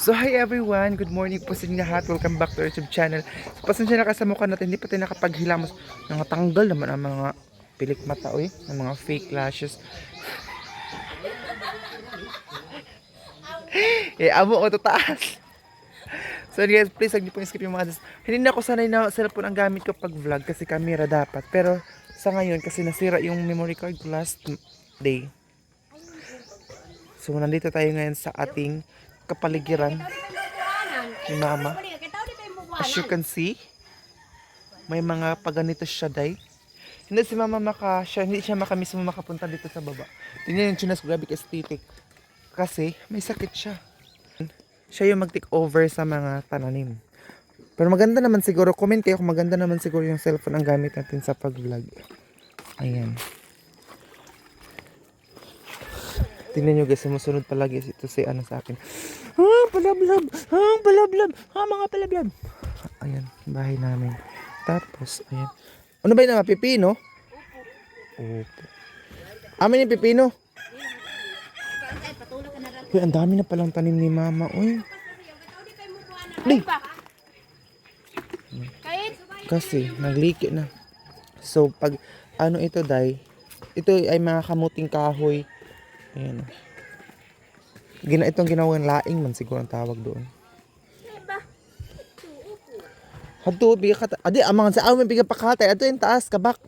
So hi everyone, good morning po sa inyo lahat. Welcome back to our YouTube channel. So, pasensya na kasi mukha natin, hindi pa tayo nakapaghilamos. Nangatanggal naman ang mga pilik mata, oy, ang mga fake lashes. Amo ko to taas. So guys, please huwag niyo pong skip yung mga hindi na ako sanay na cellphone ang gamit ko pag vlog kasi camera dapat. Pero sa ngayon kasi nasira yung memory card ko last day. So nandito tayo ngayon sa ating kapaligiran ni Mama. As you can see, may mga paganito siya, day. Hindi si Mama hindi siya mismo makapunta dito sa baba. Tingnan yung chinas, grabe ka aesthetic. Kasi may sakit siya. Siya yung mag-take over sa mga tananim. Pero maganda naman siguro, comment kayo kung maganda naman siguro yung cellphone ang gamit natin sa pag-vlog. Ayan. Tingnan nyo guys, sumusunod palagi ito si ano sa akin. Palablab! Palablab! Mga palablab! Ayan, bahay namin. Tapos, ayan. Ano ba yun naman? Pipino? Opo. Amin yung pipino? Uy, ang dami na palang tanim ni Mama. Uy. Di. Kasi, nagliki na. So, pag ano ito, day, ito ay mga kamuting kahoy. Ayan. Itong ginawang laing man siguro ang tawag doon. Hadto, biga ka. Adi, amang sa amin biga pa katay. Ato yung taas, kabak.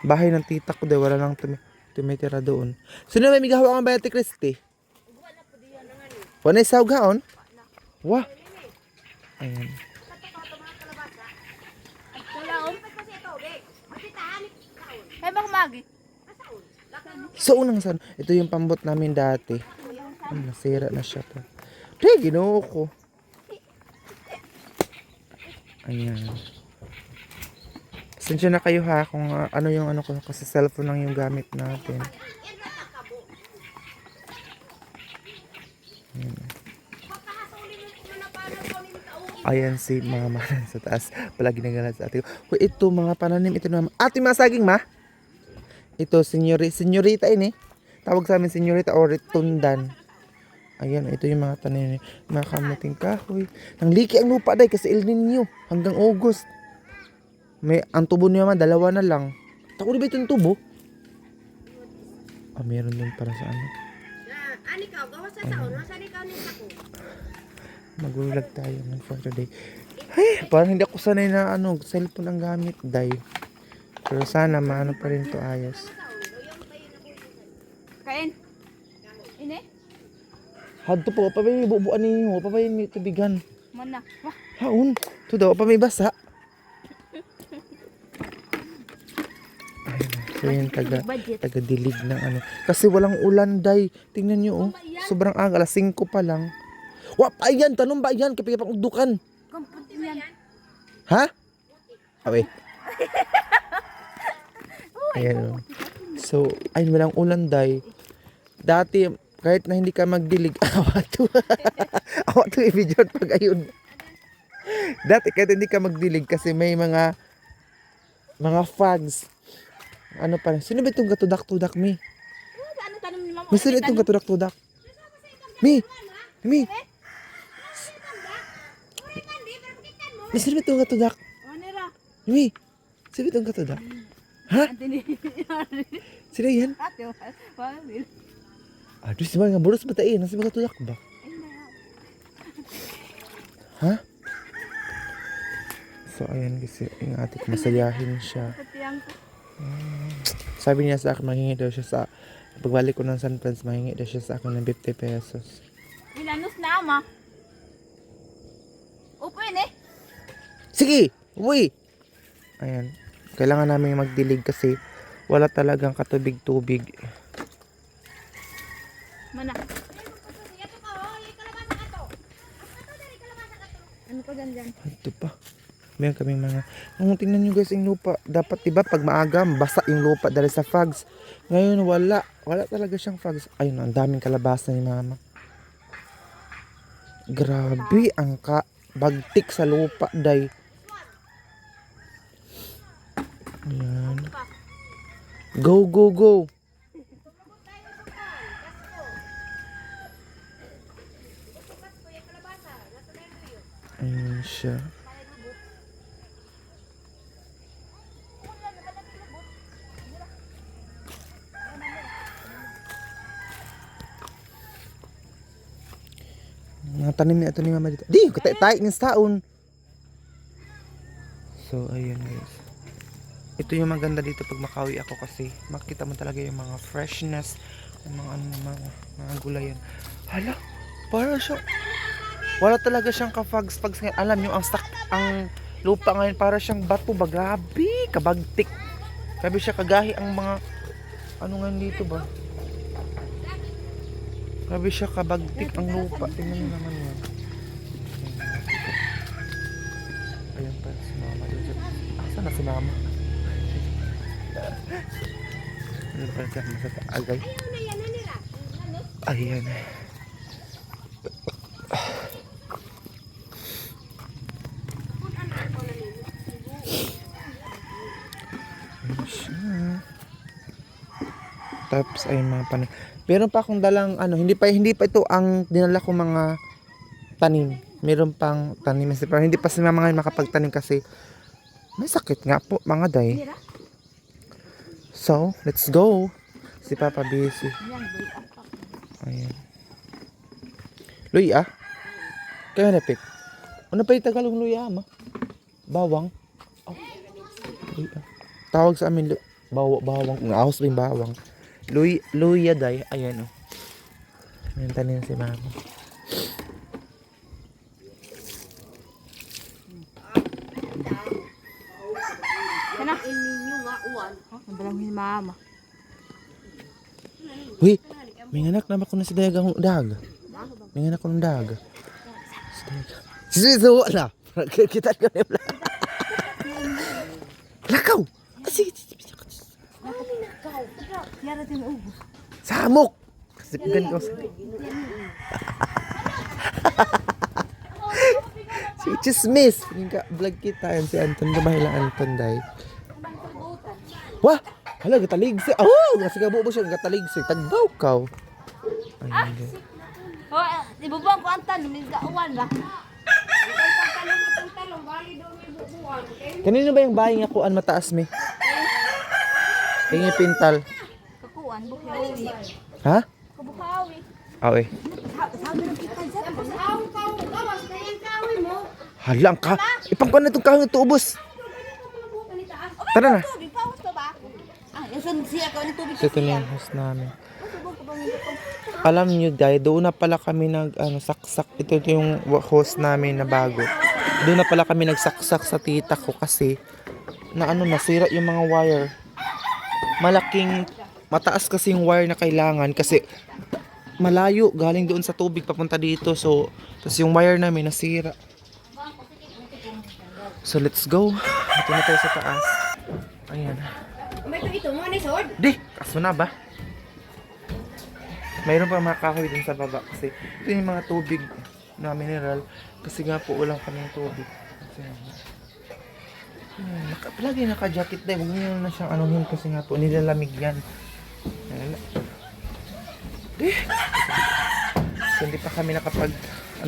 Bahay ng tita ko, day, wala lang tumitira doon. Sino may migahawa ang bayan ti Christy? Wala yung sawgaon? Wah. Ayan. So, unang san, ito yung pambot namin dati. Nasira na siya to. Di, ginoo ko. Ayan. Pasensya na kayo ha kung ano yung ano ko kasi cellphone lang yung gamit natin. Ayan si Mama sa taas. Palagi nagalat sa atin. Ito mga pananim. Ito naman. Ate masaging ma? Ito senyorita ini. Tawag sa amin senyorita o ritundan. Ayan, ito yung mga tanim. Mga kamuting kahoy. Nangliki ang lupa day kasi El Nino. Hanggang August. Ang tubo niya man, 2 na lang. Tako na ba itong tubo? Meron din para sa ano. Ani ka, gawas sa saon, wasa ni ka ni sako. Mag-vlog tayo ng for today. Ay, parang hindi ako sanay na cellphone ang gamit, day. Pero sana maano pa rin to ayos. Kain. Ini? Hadto po, pa may bubuan ninyo, pa may tubigan. Mana? Wah, Haun, to daw, pa may basa. So yun, taga-dilig ng ano. Kasi walang ulan, day. Tingnan nyo, oh. Sobrang aga, alas 5 pa lang. Wap, ayan, tanong ba yan? Kapag pang ugdukan. kamputi yan. Ha? Away. Ayan, oh. So, ayun, walang ulan, day. Dati, kahit na hindi ka magdilig, awat to i-video pag ayun. Dati, kahit hindi ka magdilig kasi may mga fags. Ano pa rin? Sino ba itong katudak-tudak, Mi? Ano tanong ni mama? May sino itong katudak-tudak? Mi! Mi! May sino ba itong katudak? Manira. Mi! Sino ba itong katudak? Ha? Antini. Sino yan? Ate, wala. Aduh, si mga buros ba tayo? Nasa mga katudak ba? Ha? So, ayan kasi yung ate ko masayahin siya. Katiyang ko. Sabi niya sa akin, mahingi daw siya sa pagbalik ko ng San Francisco, mahingi daw siya sa akin ng 50 pesos. Ilanos na ama. Upo yun eh. Sige! Uy! Ayan. Kailangan namin magdilig kasi wala talagang katubig-tubig. Mana? Ano pa dyan? Ito pa. Meron kaming mga... tingnan nyo guys yung lupa. Dapat diba pag maaga, basa yung lupa dahil sa fogs. Ngayon wala. Wala talaga siyang fogs. Ayun, ang daming kalabasa ni Mama. Grabe ang bagtik sa lupa, day. Ayan. Go, go, go. Ayan siya. Mga tanim na ito ni Mama dito. Di! Katay ng taon. So, ayun guys. Ito yung maganda dito pag makauwi ako kasi makita mo talaga yung mga freshness, yung mga, mga gulayan. Hala! Para siya... Wala talaga siyang kafags-fags ngayon. Alam nyo, ang lupa ngayon para siyang bato ba? Grabe! Kabagtik. Grabe siya kagahi ang mga... Ano ngayon dito ba? Grabe siya kabagtik ang lupa. Tingnan nyo naman yan. Ayan pa si Mama. Saan na si Mama? Ano pa siya? Agay. Ayan. Tapos ayun mga panin. Meron pa akong dalang ano, hindi pa ito ang dinala ko mga tanim. Meron pang tanim pero hindi pa si Mama ngayon makapagtanim kasi may sakit nga po mga day. So, let's go. Si Papa busy. Ayan. Luya. Kaya napit. Ano pa yung Tagalog luya, Ma? Bawang. Oh. Luya. Tawag sa amin bawang. Ng ahos rin bawang. Luya day. Ayan o. Ayan tanin si Mama. Anak, ininyo nga uwan. Nabalang ni Mama. Uy, may anak naman ko na si Dagang Dag. May anak ko ng Dag. Si Dagang. Sisiso na. Kita ka na yung lakaw. Kasi Yara din ubo. samok. Kasi pigan ko. Si Chismis. Vlog kita yan si Anton. Gabay lang Anton day. Wah! Hala, gataligsi. Oh! Kasi gabo mo siya. Gataligsi. Tagbaw ka. Ayun din. Oh, ibubang ko ang tanong, may gauwan ba? Kanino ba yung bahay nga kuan mataas mi? Tingi pintal. Kakuan, bukhawi. Ha? Kabukhawi. Awe. Sabi ng ikan sa Halang ka. Ipangkuan na itong kahong ito ubos. Tara na. tubig, paus pa ba? Ah, yung siya ko ng tubig So, ito na yung house namin. Alam nyo guys, doon na pala kami saksak. Ito yung host namin na bago. Doon na pala kami nagsaksak sa tita ko kasi nasira yung mga wire. Malaking, mataas kasi yung wire na kailangan kasi malayo galing doon sa tubig papunta dito. So, tapos yung wire namin nasira. So, let's go. Ito na tayo sa taas. Ayan. May ito mo ni Sod. Di, kaso na ba? Mayroon pa mga kahoy dun sa baba kasi ito yung mga tubig na mineral kasi nga po walang kaming tubig. Kasi, palagi naka-jacket dahil huwag nyo na siyang anuhin kasi nga po nilalamig yan. So, hindi pa kami nakapag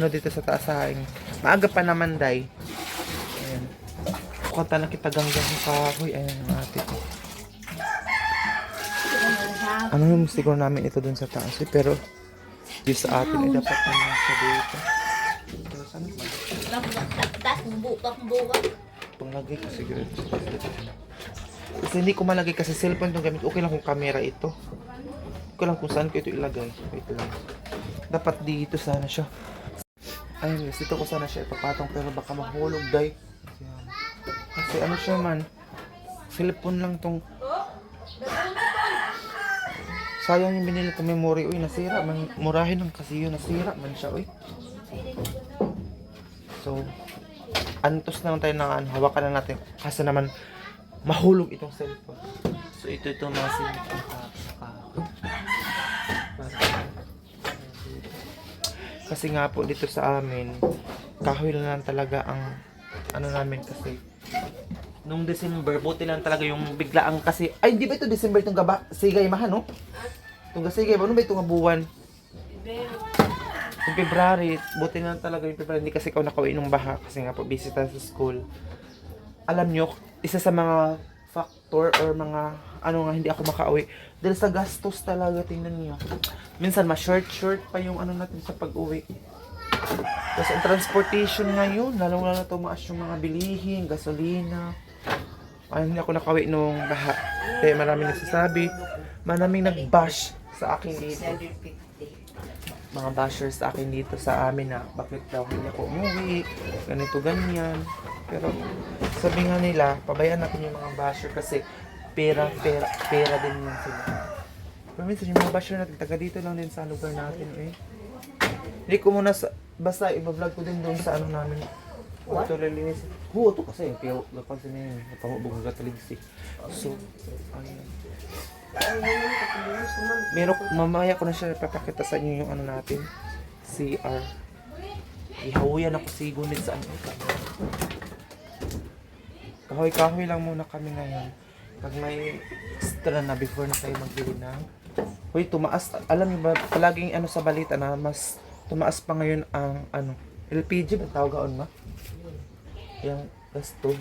dito sa taasaing. Maaga pa naman day. Ayan. Kanta na kita ganggang sa kahoy. Ayan ang ate ko. Yung siguro namin ito dun sa taas pero yung sa atin ay dapat naman siya dito. Pero saan ba? Tas buka. Panglagay ko siguro ito sa taas. Kasi hindi ko malagay kasi cellphone itong gamit. Okay lang kung camera ito. Okay lang kung saan ko ito ilagay. Wait lang. Dapat dito sana siya. Ayun guys, dito ko sana siya ipapatong pero baka mahulog day. Kasi ano siya man. Cellphone lang tong sayang yung binili kong memory. Uy, nasira. Murahin lang kasi yun. Nasira man siya. Uy. So, antos naman tayo ng hawakan na natin. Kasi naman, mahulog itong cellphone. So, ito mga cellphone. Kasi nga po, dito sa amin, kahoy lang talaga ang namin kasi. Nung December, buti lang talaga yung biglaang kasi, ay hindi ba ito December itong sigay mahan, no? Itong sigay, ano ba itong buwan? Yung February, buti na lang talaga yung February. Hindi kasi ikaw nakauwi nung baha kasi nga po busy tayo sa school. Alam nyo, isa sa mga factor or mga ano nga hindi ako makauwi. Dahil sa gastos talaga, tingnan niyo. Minsan ma-short pa yung ano natin sa pag-uwi. Kasi ang transportation ngayon, lalong-lalo tumaas yung mga bilihin, gasolina. Ay, hindi ako nakauwi nung baha. Kaya maraming nagsasabi, maraming nag-bash sa akin dito. Mga bashers sa akin dito sa amin na bakit daw hindi ako umuwi, ganito ganyan. Pero sabi nga nila, pabayaan natin yung mga basher kasi pera din yan sila. Pero minsan yung mga basher natin, taga dito lang din sa lugar natin eh. Hindi ko muna basta i-vlog ko din doon sa ano namin. Ito lilinis. Ito kasi, pero napansin niya yun, napamubog na taligsi. So, ayun. Meron, mamaya ko na siya papakita sa inyo yung ano natin. CR. Ihawian ako si Gunit sa ano. Kahoy-kahoy lang muna kami ngayon. Pag may extra na before na kayo magbili ng. Hoy, tumaas. Alam niyo ba, palaging ano sa balita na mas tumaas pa ngayon ang ano. LPG ba tawag gaon ma? Yung gas stove.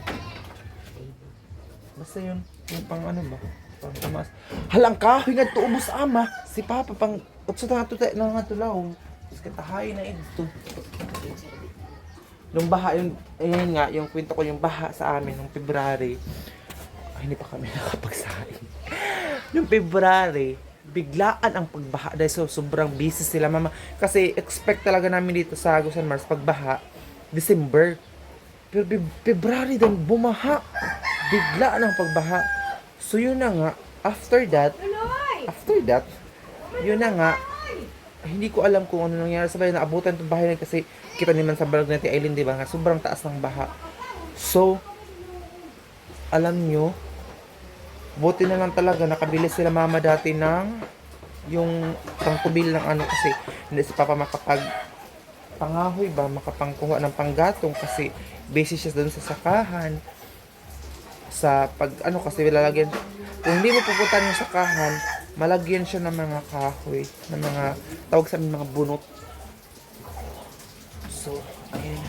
Basta yun. Yung pang ano ba? Pang tumaas. Halang kahoy nga tuubos ama. Si Papa pang utso na ito na nga tulaw. Katahay na ito. Nung baha, yun nga, yung kwento ko yung baha sa amin nung February. Ay, hindi pa kami nakapagsahin. Nung February, biglaan ang pagbaha dahil sobrang busy sila mama. Kasi expect talaga namin dito sa Agusan Mars pagbaha, December. Pero February din bumaha. Biglaan ang pagbaha. So yun na nga, after that, yun na nga, hindi ko alam kung ano nangyari sa bahay. Naabutan itong bahay na kasi kita naman sa Barangay natin Island, di ba? Nga, sobrang taas ng baha. So, alam nyo, buti na lang talaga nakabili sila mama dati ng yung pangkubil ng ano kasi hindi si Papa pangahoy ba, makapangkuha ng panggatong kasi busy siya doon sa sakahan. Sa pag ano kasi lalagyan, kung hindi mo pupuntahan yung sakahan, malagyan siya ng mga kahoy, ng mga tawag sa amin mga bunot. So, ayun.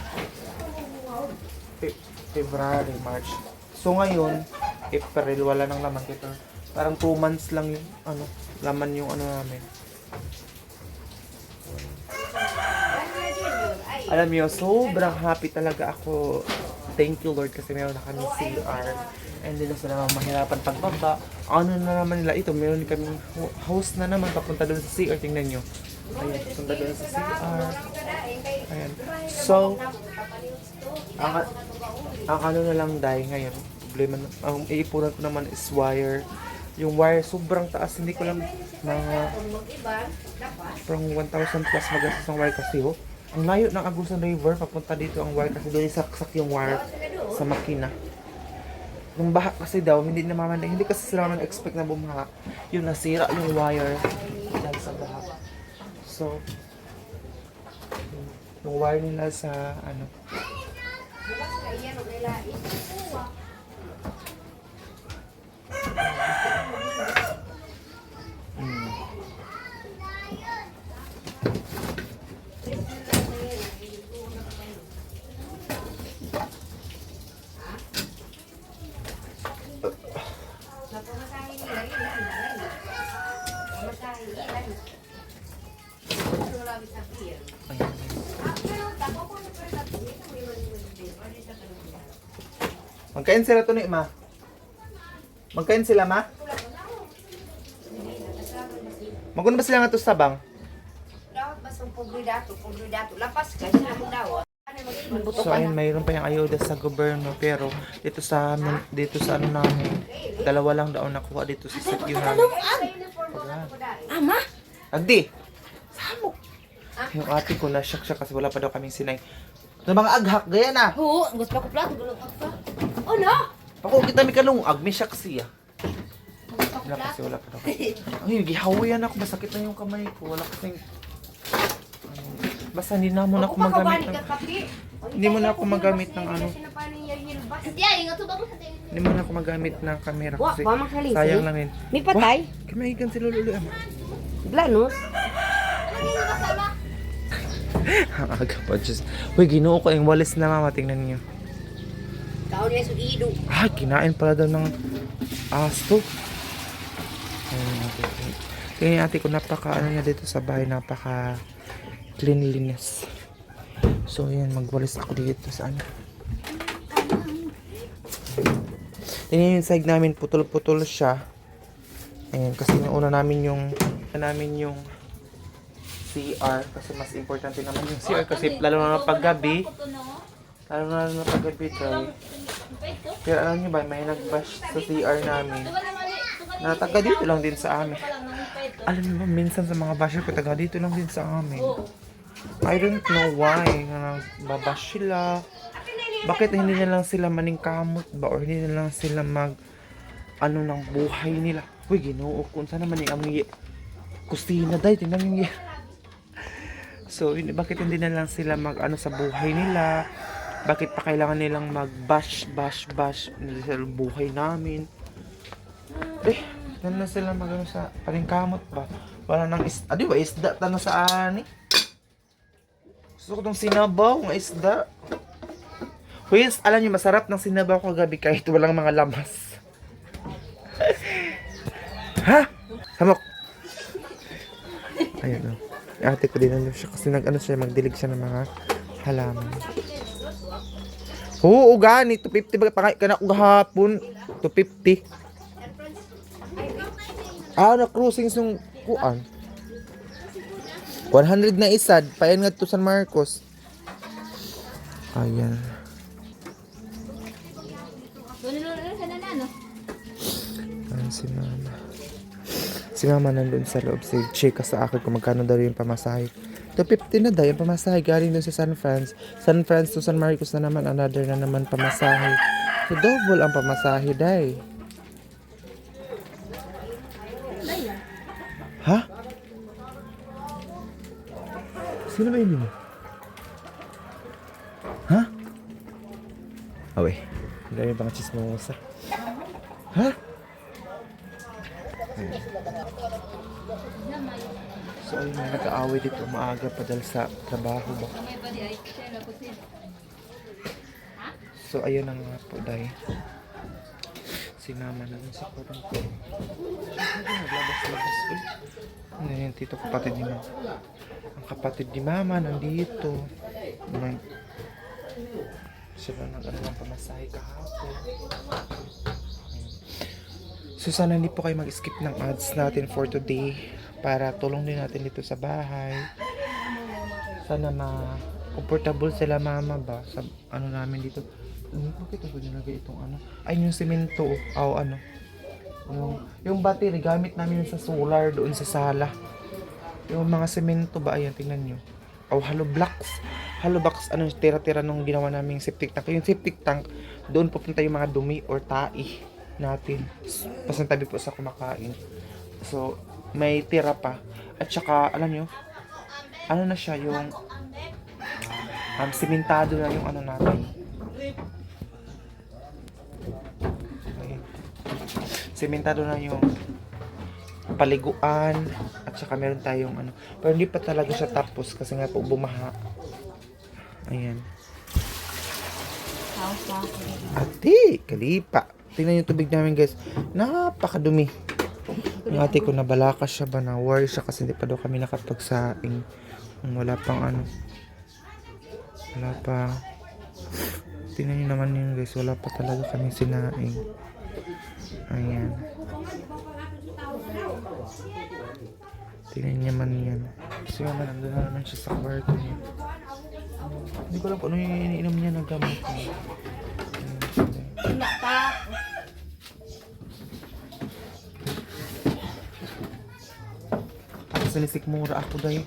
February, March. So ngayon, April, wala nang laman kito. Parang 2 months lang yung ano, laman yung ano namin. Alam niyo, sobrang happy talaga ako. Thank you Lord kasi meron na kami CR. And then sila naman mahirapan pagbaba. Ano na naman nila ito, meron kami host na naman papunta doon sa CR. Tingnan nyo. Ayan, papunta doon sa CR. Ayan. So, ang ano na lang dahil ngayon, problema na, ang iipunan ko naman is wire. Yung wire sobrang taas, hindi ko lang mga parang 1,000 plus magastos ng wire kasi oh. Ang layo ng Agusan River, papunta dito ang wire kasi doon isaksak yung wire sa makina. Nung baha kasi daw, hindi kasi sila naman expect na bumaha. Yung nasira yung wire dahil sa baha. So, yung wire nila sa ano. Magkain sila to ni ma. Magkain sila ma. Magkano ba sila nga to sa bang? Dapat ba sa pobre dato? Lapas ka, sila mo daw. So ayun, mayroon pa yung ayuda sa gobyerno pero dito sa ano namin, dalawa lang daw nakuha dito sa sityo namin. Ama? Agdi! Samok! Yung ate ko na-shock siya kasi wala pa daw kaming sinay. Ng mga aghak, gaya na! Oo, gusto pa ko plato, gulong pa. Oh no! Ako, kita may kalungag, may shock siya. Wala kasi, wala pa daw. Ay, gihawian ako, masakit na yung kamay ko. Wala kasing... Basta hindi na muna ako magamit ng... Hindi mo na ako magamit ng ano. Hindi mo na ako magamit ng camera kasi sayang lang yun. May patay? Kamahigan si Lolo ama. Blanos? Ang aga pa, Diyos. Uy, ginuo ko yung walis na mama. Tingnan niyo. Kau niya sudido. Ah, kinain pala daw ng asto. Ayun, ate. Tingnan yung ate ko, napaka, ano niya dito sa bahay, napaka cleanliness. So, yan, magwalis ako dito sa ano. Tingnan yung side namin, putol-putol siya. Ayan, kasi nauna namin yung CR kasi mas importante naman yung CR kasi lalo na paggabi tayo. Pero alam nyo ba, may nag-bash sa CR namin na taga dito lang din sa amin. Alam nyo ba, minsan sa mga basher ko taga dito lang din sa amin. I don't know why na nagbabash sila. Bakit hindi na lang sila maningkamot ba or hindi na lang sila mag ano ng buhay nila. Uy, Ginoo, kung saan naman yung amoy kusina dahil tingnan yung so, bakit hindi na lang sila mag ano sa buhay nila? Bakit pa kailangan nilang mag bash sa buhay namin? Doon na sila mag ano sa palingkamot ba? Wala nang di ba isda ta na sa ani? Gusto ko tong sinabaw ng isda. Huwis, alam niyo masarap ng sinabaw ko kagabi kahit walang mga lamas. Ha? Samok. Ayun o. Ate ko din ano siya kasi nag-ano siya, magdilig siya ng mga halaman. Oo, gani. 250 ba? Pangay ka na kung gahapon. 250. Na-cruising yung kuan. 100 na isad. Payan nga to San Marcos. Ayan. Ayan si mama. Si mama nandun sa loob. Si chika sa akin kung magkano daw yung pamasahe. 250 na daw yung pamasahe. Galing dun sa San Franz. San Franz to San Marcos na naman. Another na naman pamasahe. So double ang pamasahe day. Ha? Sino ba yun? Ha? Away. Ang dami pang chismosa. Ha? So ayun, may nag-aaway dito maaga pa dahil sa trabaho ba. So ayun na nga po dahil si mama na rin sa parang ko. Naglabas-labas ko. Ano yung tito kapatid ni mama. Ang kapatid ni mama nandito. Sila nag-ano ng pamasahe kahapon. So sana hindi po kayo mag-skip ng ads natin for today para tulong din natin dito sa bahay. Sana ma-comfortable sila mama ba sa ano namin dito. Bakit ako nilagay itong ano? Ay yung semento o ano. Yung battery gamit namin sa solar doon sa sala. Yung mga semento ba ayan tingnan nyo. Hollow blocks. Hollow blocks ano tira-tira nung ginawa naming septic tank. Yung septic tank doon pupunta yung mga dumi or tai natin. Pasantabi po sa kumakain. So, may tira pa. At saka, alam nyo, ano na siya, yung simentado na yung ano natin. Ayan. Simentado na yung paliguan. At saka meron tayong ano. Pero hindi pa talaga siya tapos kasi nga po bumaha. Ayan. Ate, kalipa. Tingnan yung tubig namin guys. Napakadumi. Yung ate ko nabalakas siya ba na worry siya kasi hindi pa daw kami nakapagsaing. Wala pang ano. Wala pa. Tingnan nyo naman yun guys. Wala pa talaga kami sinaing. Ayan. Tingnan naman yan. Kasi naman nandun na naman siya sa kwarto niya. Hindi ko alam kung ano yung iniinom niya ng gamot niya. Sinisikmura ako dahil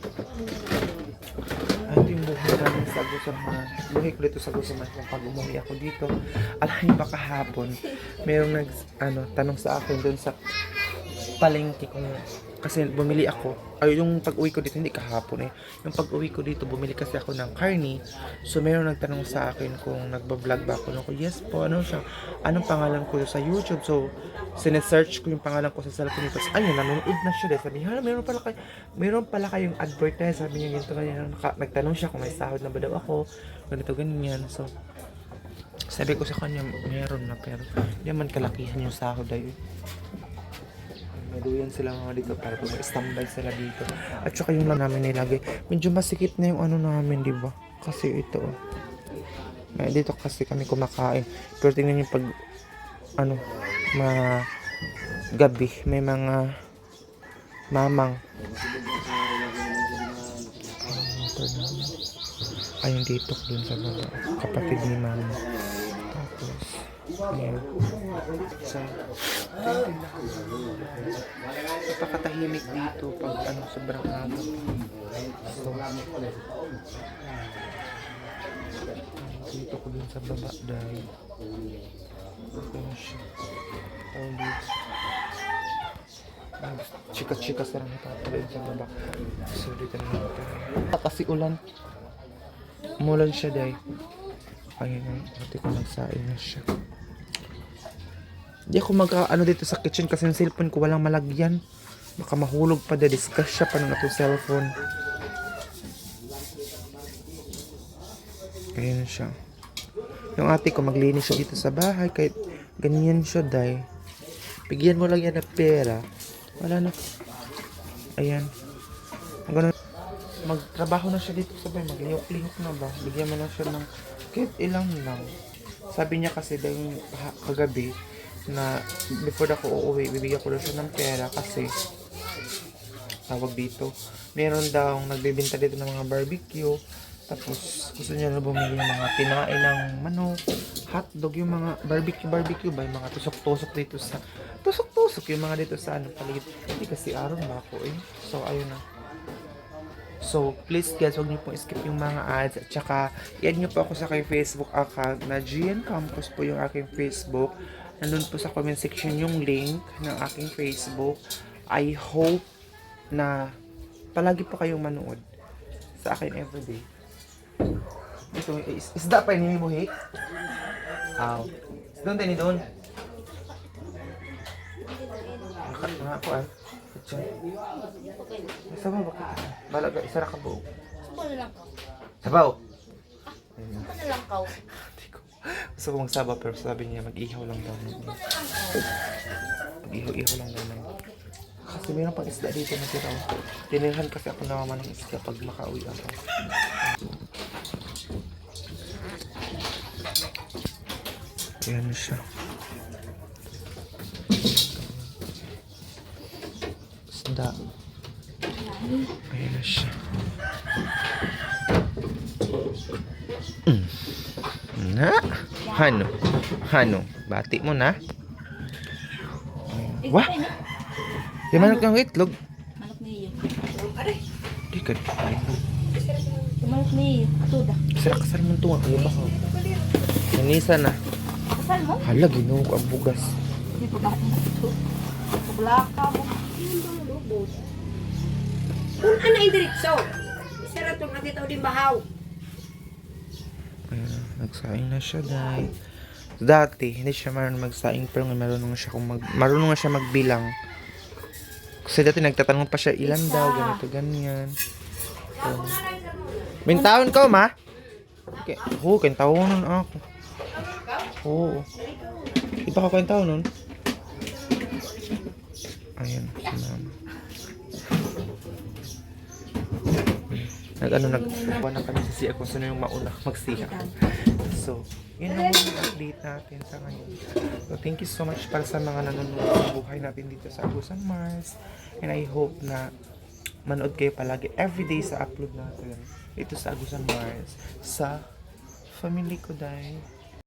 ito yung buhay namin sa Gusaman. Buhay ko dito sa Gusaman pag umuwi ako dito. Alam niyo ba kahapon mayroong tanong sa akin doon sa palengke kung kasi bumili ako, ay yung pag-uwi ko dito, hindi kahapon eh. Yung pag-uwi ko dito, bumili kasi ako ng karne. So, meron nagtanong sa akin kung nagbablog ba ako. Ako, yes po, ano siya, anong pangalan ko sa YouTube. So, sinesearch ko yung pangalan ko sa cellphone nito. Tapos, ayun, nanonood na siya. Dahil sabi niya, meron pala kayong advertise. Sabi niya, ganito, ganyan. Nagtanong siya kung may sahod na ba daw ako. Ganito, ganyan. So, sabi ko sa kanya, meron na, pero hindi man kalakihan yung sahod dahil maduyan sila mga dito para pag standby sila dito. At saka yung lang namin nilagay. Medyo masikip na yung ano namin, di ba? Kasi ito, dito kasi kami kumakain. Pero tingnan yung pag, mga gabi, may mga mamang. Ayun dito dun sa baba. Kapatid ni mama. Tapos, ayan. So, napakatahimik dito pag sobrang aga. So, dito ko dun sa baba dahil ano siya. Tawag dito. Chika-chika sa lang natatuloy sa baba. So, dito na natin. Kasi ulan. Umulan siya dahil. Ayun, pati ko nagsain na siya. Hindi ako dito sa kitchen kasi yung cellphone ko walang malagyan. Baka mahulog pa dahil discuss siya pa ng itong cellphone. Ayun siya. Yung ate ko maglinis siya dito sa bahay kahit ganyan siya dahil. Bigyan mo lang yan ng pera. Wala na. Ayan. Ganun. Magtrabaho na siya dito sa bahay. Maglihok-lihok na ba? Bigyan mo na siya ng kahit ilang lang. Sabi niya kasi dahil kagabi na before ako uuwi, bibigyan ko na siya ng pera kasi tawag dito. Meron daw nagbebenta dito ng mga barbecue. Tapos gusto niya na bumili ng mga tinain ng manok, hotdog, yung mga barbecue ba, yung mga tusok-tusok dito sa yung mga dito sa paligid. Hindi kasi aron ba ako eh. So ayun na. So, please guys, huwag niyo pong skip yung mga ads. At saka, i-add niyo po ako sa aking Facebook account na GN Campus po yung aking Facebook. Nandun po sa comment section yung link ng aking Facebook. I hope na palagi po kayong manood sa akin everyday. Ito, isda pa yun mo, hey? Aw. Doon tayo ni doon. Nga po ah. Sabaw ba ka? Balaga, isa na ka buo. Sabaw na lang ka. Sabaw! Sabaw na lang ka. Gusto ko magsabaw pero sabi niya mag-ihaw lang daw. Mag-ihaw lang daw. Kasi mayroon pang isda dito na tira. Tinirhan kasi ako naman ng isda pag makauwi ako. Ayan na siya. Isda. Ayan na siya. Na? Hano? Bati mo na? Wah! Yung manok ng itlog. Manok niyo. Di ka. Manok niyo. Tuda. Kasar mo ito. Ano ba ka? Nanisa na. Kasal mo? Hala, ginuho ko ang bugas. Hindi pa ba ito? Paglaka mo. Kung ano yung diretso, isa na itong nakitaw din bahaw. Ayan, nagsaing na siya dahil. Dati, hindi siya marunong magsaing pero marunong na siya magbilang. Kasi dati nagtatanong pa siya ilan daw, ganito, ganyan. So, mintaon ka, ma? Okay. Oo, kintaonan ako. Oo. Di pa ka kintaon nun? Ayan, si mama. Nagwa na kami sa siya kung sino yung mauna magsiya. So, yun lang yung update natin sa ngayon. So, thank you so much para sa mga nanonood sa buhay natin dito sa Agusan Mars. And I hope na manood kayo palagi everyday sa upload natin dito sa Agusan Mars sa family ko dahil